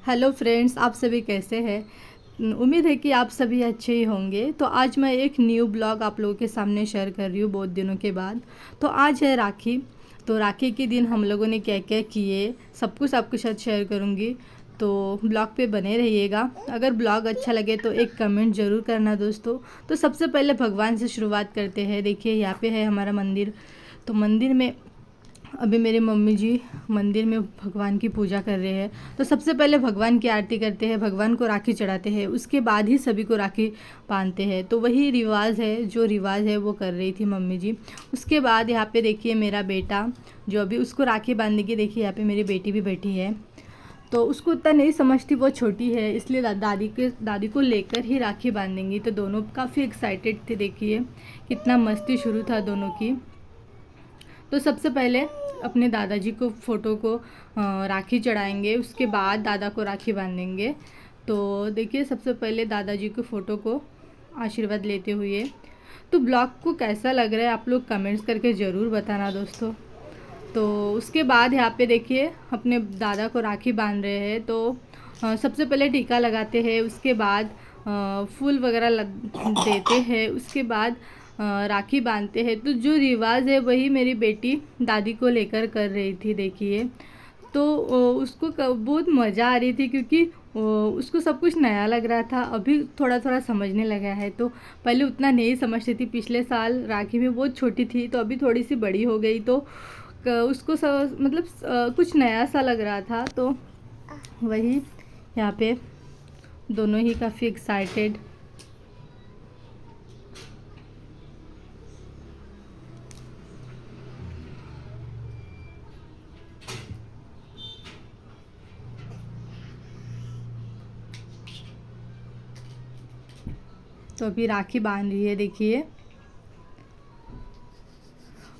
Hello friends, आप सभी कैसे हैं। उम्मीद है कि आप सभी अच्छे ही होंगे। तो आज मैं एक न्यू ब्लॉग आप लोगों के सामने शेयर कर रही हूँ बहुत दिनों के बाद। तो आज है राखी। तो राखी के दिन हम लोगों ने क्या क्या किए सब कुछ आपके साथ शेयर करूँगी। तो ब्लॉग पे बने रहिएगा। अगर ब्लॉग अच्छा लगे तो एक कमेंट ज़रूर करना दोस्तों। तो सबसे पहले भगवान से शुरुआत करते हैं। देखिए यहाँ पे है हमारा मंदिर। तो मंदिर में अभी मेरे मम्मी जी मंदिर में भगवान की पूजा कर रहे हैं। तो सबसे पहले भगवान की आरती करते हैं, भगवान को राखी चढ़ाते हैं, उसके बाद ही सभी को राखी बांधते हैं। तो वही रिवाज है, जो रिवाज है वो कर रही थी मम्मी जी। उसके बाद यहाँ पे देखिए मेरा बेटा जो अभी उसको राखी बांधने की, देखिए यहाँ पे मेरी बेटी भी बैठी है। तो उसको उतना नहीं समझती, वो छोटी है, इसलिए दादी को लेकर ही राखी बांधेंगी। तो दोनों काफ़ी एक्साइटेड थे। देखिए कितना मस्ती शुरू था दोनों की। तो सबसे पहले अपने दादाजी को फ़ोटो को राखी चढ़ाएंगे, उसके बाद दादा को राखी बांधेंगे। तो देखिए सबसे पहले दादाजी को फ़ोटो को आशीर्वाद लेते हुए। तो ब्लॉग को कैसा लग रहा है आप लोग कमेंट्स करके ज़रूर बताना दोस्तों। तो उसके बाद यहाँ पे देखिए अपने दादा को राखी बांध रहे हैं। तो सबसे पहले टीका लगाते हैं, उसके बाद फूल वगैरह देते हैं, उसके बाद राखी बांधते हैं। तो जो रिवाज है वही मेरी बेटी दादी को लेकर कर रही थी। देखिए तो उसको बहुत मज़ा आ रही थी, क्योंकि उसको सब कुछ नया लग रहा था। अभी थोड़ा थोड़ा समझने लगा है। तो पहले उतना नहीं समझती थी। पिछले साल राखी में बहुत छोटी थी, तो अभी थोड़ी सी बड़ी हो गई। तो उसको मतलब कुछ नया सा लग रहा था। तो वही यहाँ पे दोनों ही काफ़ी एक्साइटेड। तो अभी राखी बांध रही है देखिए।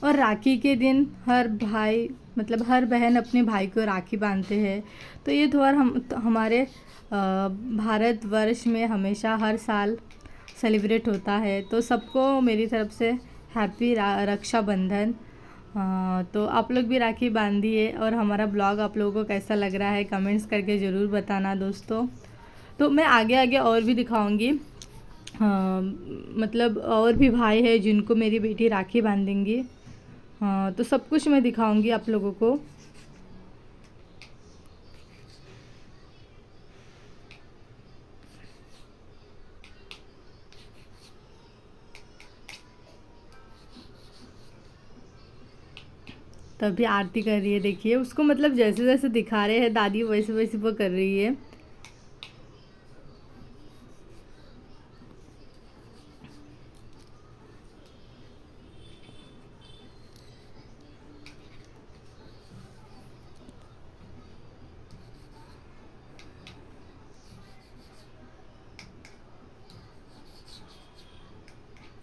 और राखी के दिन हर भाई मतलब हर बहन अपने भाई को राखी बांधते हैं। तो ये त्यौहार हमारे भारतवर्ष में हमेशा हर साल सेलिब्रेट होता है। तो सबको मेरी तरफ से हैप्पी रक्षाबंधन। तो आप लोग भी राखी बांधिए। और हमारा ब्लॉग आप लोगों को कैसा लग रहा है कमेंट्स करके ज़रूर बताना दोस्तों। तो मैं आगे आगे और भी दिखाऊंगी। हाँ, मतलब और भी भाई है जिनको मेरी बेटी राखी बांधेंगी। हाँ, तो सब कुछ मैं दिखाऊंगी आप लोगों को। तभी आरती कर रही है देखिए। उसको मतलब जैसे जैसे दिखा रहे हैं दादी वैसे वैसे वो कर रही है।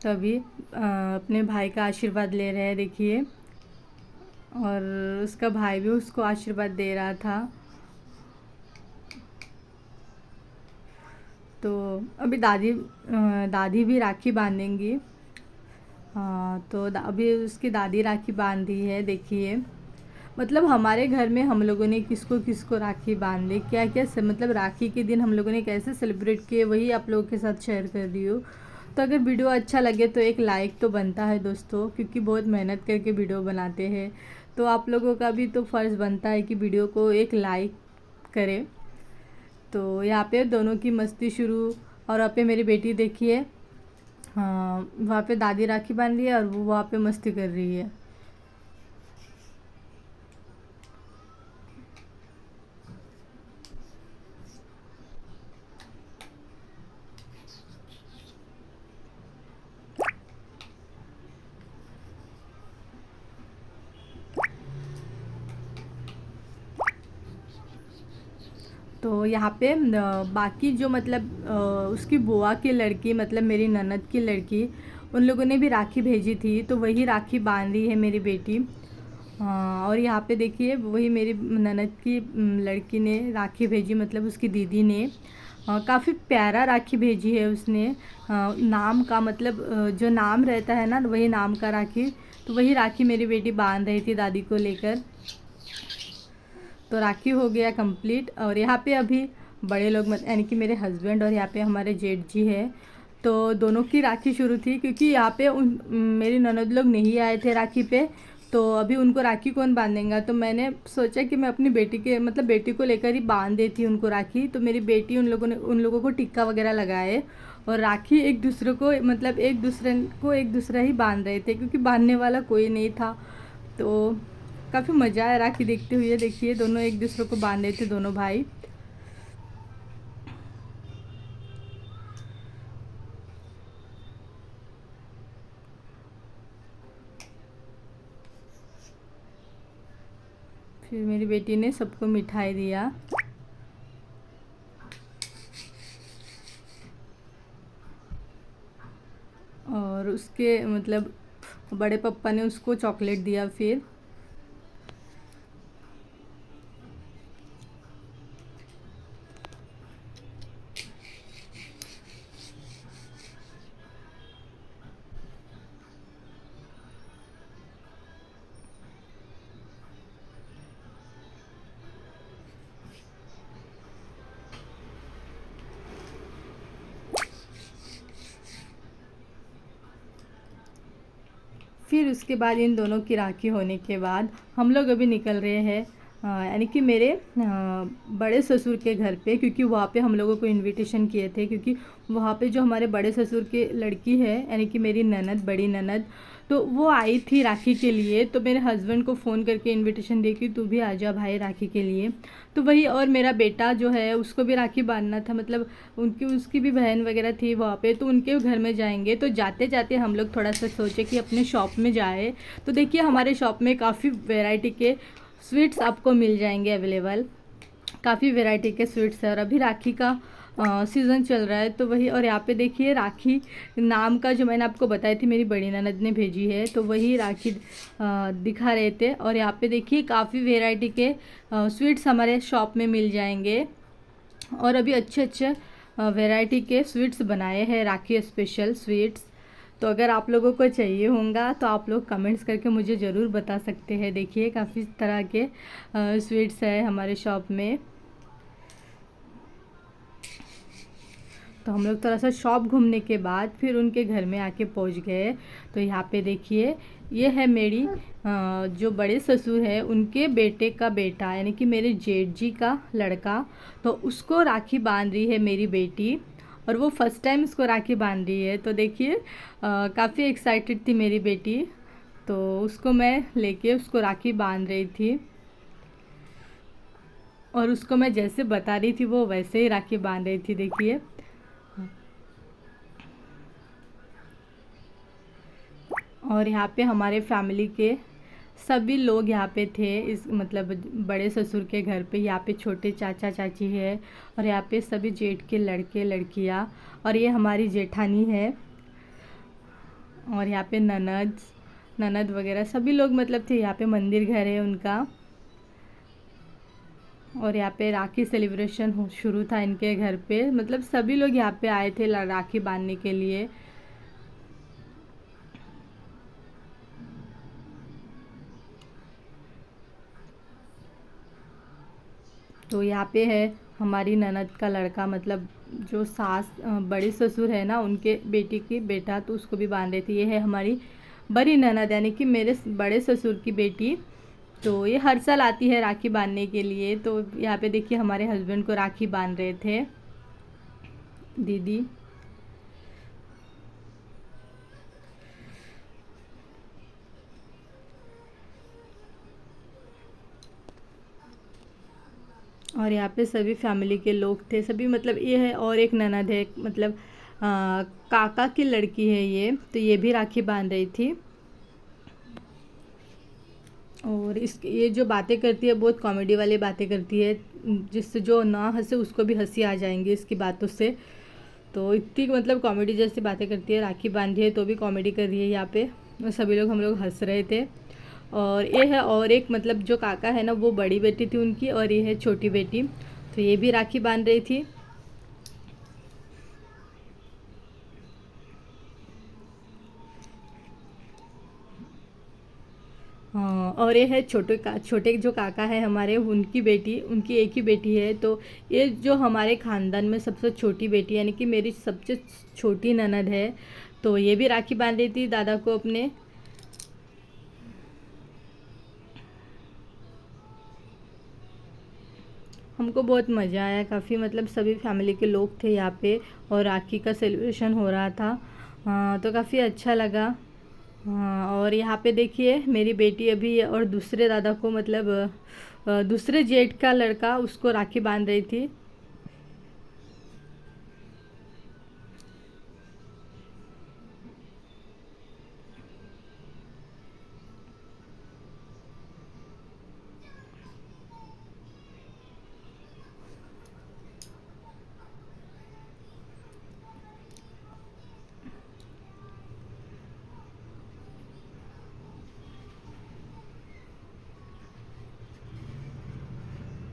तभी अपने भाई का आशीर्वाद ले रहे हैं देखिए। और उसका भाई भी उसको आशीर्वाद दे रहा था। तो अभी दादी भी राखी बांधेंगी। हाँ, तो अभी उसकी दादी राखी बांधी है देखिए। मतलब हमारे घर में हम लोगों ने किसको किसको राखी बांधे, क्या क्या मतलब राखी के दिन हम लोगों ने कैसे सेलिब्रेट किए, वही आप लोगों के साथ शेयर कर रही हूँ। तो अगर वीडियो अच्छा लगे तो एक लाइक तो बनता है दोस्तों, क्योंकि बहुत मेहनत करके वीडियो बनाते हैं। तो आप लोगों का भी तो फ़र्ज़ बनता है कि वीडियो को एक लाइक करें। तो यहाँ पे दोनों की मस्ती शुरू। और वहाँ पे मेरी बेटी देखिए, हाँ, वहाँ पे दादी राखी बांध रही है और वो वहाँ पे मस्ती कर रही है। तो यहाँ पे बाकी जो मतलब उसकी बुआ की लड़की मतलब मेरी ननद की लड़की, उन लोगों ने भी राखी भेजी थी। तो वही राखी बांध रही है मेरी बेटी। और यहाँ पे देखिए वही मेरी ननद की लड़की ने राखी भेजी, मतलब उसकी दीदी ने काफ़ी प्यारा राखी भेजी है उसने। नाम का मतलब जो नाम रहता है ना वही नाम का राखी। तो वही राखी मेरी बेटी बांध रही थी दादी को लेकर। तो राखी हो गया कंप्लीट। और यहाँ पे अभी बड़े लोग यानी कि मेरे हस्बैंड और यहाँ पे हमारे जेठ जी है, तो दोनों की राखी शुरू थी, क्योंकि यहाँ पे मेरी ननद लोग नहीं आए थे राखी पे, तो अभी उनको राखी कौन बांधेगा। तो मैंने सोचा कि मैं अपनी बेटी के मतलब बेटी को लेकर ही बांध देती उनको राखी। तो मेरी बेटी उन लोगों को टिक्का वगैरह लगाए और राखी एक दूसरे को मतलब एक दूसरा ही बांध रहे थे, क्योंकि बांधने वाला कोई नहीं था। तो काफ़ी मज़ा आया राखी देखते हुए। देखिए दोनों एक दूसरे को बांध रहे थे, दोनों भाई। फिर मेरी बेटी ने सबको मिठाई दिया। और उसके मतलब बड़े पापा ने उसको चॉकलेट दिया। फिर उसके बाद इन दोनों की राखी होने के बाद हम लोग अभी निकल रहे हैं यानी कि मेरे बड़े ससुर के घर पे, क्योंकि वहाँ पे हम लोगों को इनविटेशन किए थे, क्योंकि वहाँ पे जो हमारे बड़े ससुर के लड़की है यानी कि मेरी ननद, बड़ी ननद, तो वो आई थी राखी के लिए। तो मेरे हस्बैंड को फ़ोन करके इनविटेशन दी कि तू भी आ जा भाई राखी के लिए। तो वही, और मेरा बेटा जो है उसको भी राखी बांधना था, मतलब उसकी भी बहन वगैरह थी वहाँ पे, तो उनके घर में जाएंगे। तो जाते जाते हम लोग थोड़ा सा सोचे कि अपने शॉप में जाए। तो देखिए हमारे शॉप में काफ़ी वैरायटी के स्वीट्स आपको मिल जाएंगे अवेलेबल। काफ़ी वैरायटी के स्वीट्स है, और अभी राखी का सीज़न चल रहा है। तो वही, और यहाँ पे देखिए राखी नाम का जो मैंने आपको बताई थी मेरी बड़ी ननद ने भेजी है, तो वही राखी दिखा रहे थे। और यहाँ पे देखिए काफ़ी वैरायटी के स्वीट्स हमारे शॉप में मिल जाएंगे, और अभी अच्छे अच्छे वैरायटी के स्वीट्स बनाए हैं, राखी स्पेशल स्वीट्स। तो अगर आप लोगों को चाहिए होगा तो आप लोग कमेंट्स करके मुझे ज़रूर बता सकते हैं। देखिए काफ़ी तरह के स्वीट्स है हमारे शॉप में। तो हम लोग थोड़ा सा शॉप घूमने के बाद फिर उनके घर में आके पहुंच गए। तो यहाँ पे देखिए ये है मेरी जो बड़े ससुर है उनके बेटे का बेटा, यानी कि मेरे जेठ जी का लड़का। तो उसको राखी बांध रही है मेरी बेटी, और वो फर्स्ट टाइम उसको राखी बांध रही है। तो देखिए काफ़ी एक्साइटेड थी मेरी बेटी, तो उसको मैं लेके उसको राखी बांध रही थी, और उसको मैं जैसे बता रही थी वो वैसे ही राखी बांध रही थी। देखिए और यहाँ पे हमारे फैमिली के सभी लोग यहाँ पे थे, इस मतलब बड़े ससुर के घर पे। यहाँ पे छोटे चाचा चाची है, और यहाँ पे सभी जेठ के लड़के लड़कियाँ, और ये हमारी जेठानी है, और यहाँ पे ननद ननद वगैरह सभी लोग मतलब थे। यहाँ पे मंदिर घर है उनका, और यहाँ पे राखी सेलिब्रेशन शुरू था इनके घर पे, मतलब सभी लोग यहाँ पे आए थे राखी बांधने के लिए। तो यहाँ पे है हमारी ननद का लड़का, मतलब जो बड़े ससुर है ना उनके बेटी की बेटा, तो उसको भी बांध रहे थे। ये है हमारी बड़ी ननद यानी कि मेरे बड़े ससुर की बेटी। तो ये हर साल आती है राखी बांधने के लिए। तो यहाँ पे देखिए हमारे हस्बैंड को राखी बांध रहे थे दीदी। और यहाँ पे सभी फैमिली के लोग थे सभी, मतलब ये है, और एक ननद है मतलब काका की लड़की है ये, तो ये भी राखी बांध रही थी। और इस ये जो बातें करती है बहुत कॉमेडी वाली बातें करती है, जिससे जो ना हंसे उसको भी हंसी आ जाएंगी इसकी बातों से। तो इतनी मतलब कॉमेडी जैसी बातें करती है, राखी बांधी है तो भी कॉमेडी कर रही है यहाँ पे, और सभी लोग हम लोग हंस रहे थे। और ये है और एक मतलब जो काका है ना वो बड़ी बेटी थी उनकी, और ये है छोटी बेटी, तो ये भी राखी बांध रही थी। हाँ, और ये है छोटे जो काका है हमारे, उनकी बेटी, उनकी एक ही बेटी है। तो ये जो हमारे ख़ानदान में सबसे छोटी बेटी यानी कि मेरी सबसे छोटी ननद है। तो ये भी राखी बांध रही थी दादा को अपने। हमको बहुत मज़ा आया काफ़ी, मतलब सभी फैमिली के लोग थे यहाँ पे और राखी का सेलिब्रेशन हो रहा था। तो काफ़ी अच्छा लगा। हाँ, और यहाँ पे देखिए मेरी बेटी अभी और दूसरे दादा को, मतलब दूसरे जेठ का लड़का, उसको राखी बांध रही थी।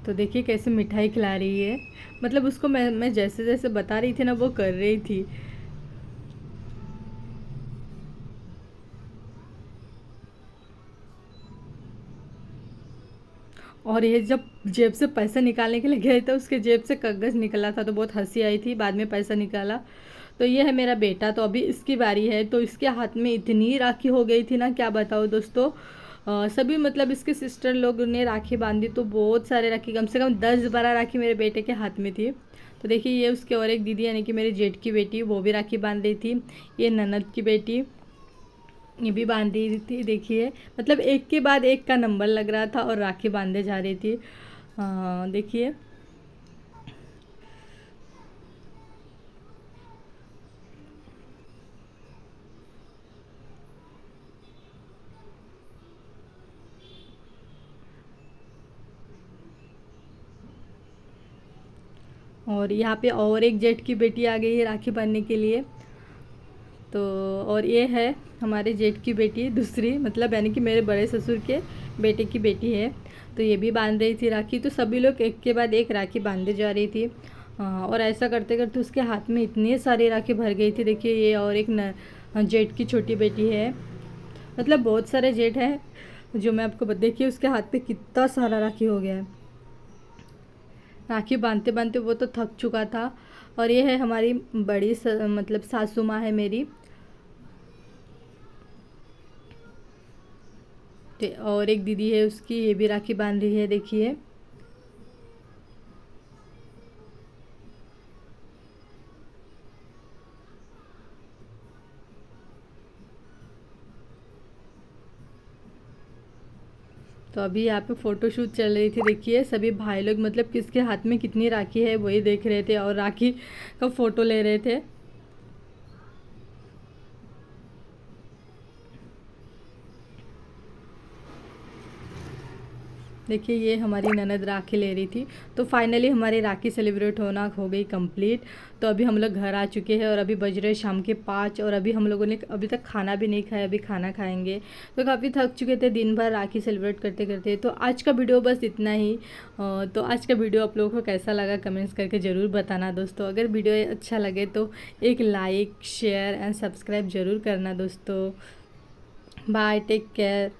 तो देखिए कैसे मिठाई खिला रही है, मतलब उसको मैं जैसे जैसे बता रही थी ना वो कर रही थी। और ये जब जेब से पैसा निकालने के लिए गए थे, उसके जेब से कागज़ निकला था तो बहुत हंसी आई थी। बाद में पैसा निकाला। तो ये है मेरा बेटा, तो अभी इसकी बारी है। तो इसके हाथ में इतनी राखी हो गई थी ना, क्या बताओ दोस्तों। सभी मतलब इसके सिस्टर लोग ने राखी बांधी, तो बहुत सारे राखी, कम से कम 10-12 राखी मेरे बेटे के हाथ में थी। तो देखिए ये उसके और एक दीदी यानी कि मेरे जेठ की बेटी, वो भी राखी बांध रही थी। ये ननद की बेटी, ये भी बांध रही थी। देखिए मतलब एक के बाद एक का नंबर लग रहा था और राखी बांधे जा रही थी। देखिए। और यहाँ पे और एक जेठ की बेटी आ गई है राखी बांधने के लिए। तो और ये है हमारे जेठ की बेटी दूसरी, मतलब यानी कि मेरे बड़े ससुर के बेटे की बेटी है। तो ये भी बांध रही थी राखी। तो सभी लोग एक के बाद एक राखी बांधे जा रही थी। और ऐसा करते करते उसके हाथ में इतनी सारी राखी भर गई थी। देखिए ये और एक जेठ की छोटी बेटी है, मतलब बहुत सारे जेठ हैं जो मैं आपको देखिए उसके हाथ पे कितना सारा राखी हो गया है। राखी बांधते बांधते वो तो थक चुका था। और ये है हमारी बड़ी मतलब सासू माँ है मेरी। और एक दीदी है उसकी, ये भी राखी बांध रही है देखिए। तो अभी यहाँ पे फ़ोटो शूट चल रही थी। देखिए सभी भाई लोग, मतलब किसके हाथ में कितनी राखी है वही देख रहे थे और राखी का फ़ोटो ले रहे थे। देखिए ये हमारी ननद राखी ले रही थी। तो फाइनली हमारी राखी सेलिब्रेट होना हो गई कंप्लीट। तो अभी हम लोग घर आ चुके हैं और अभी बज रहे शाम के 5 और अभी हम लोगों ने अभी तक खाना भी नहीं खाया, अभी खाना खाएंगे। तो काफ़ी थक चुके थे दिन भर राखी सेलिब्रेट करते करते। तो आज का वीडियो बस इतना ही। तो आज का वीडियो आप लोगों को कैसा लगा कमेंट्स करके ज़रूर बताना दोस्तों। अगर वीडियो अच्छा लगे तो एक लाइक शेयर एंड सब्सक्राइब ज़रूर करना दोस्तों। Bye, take care.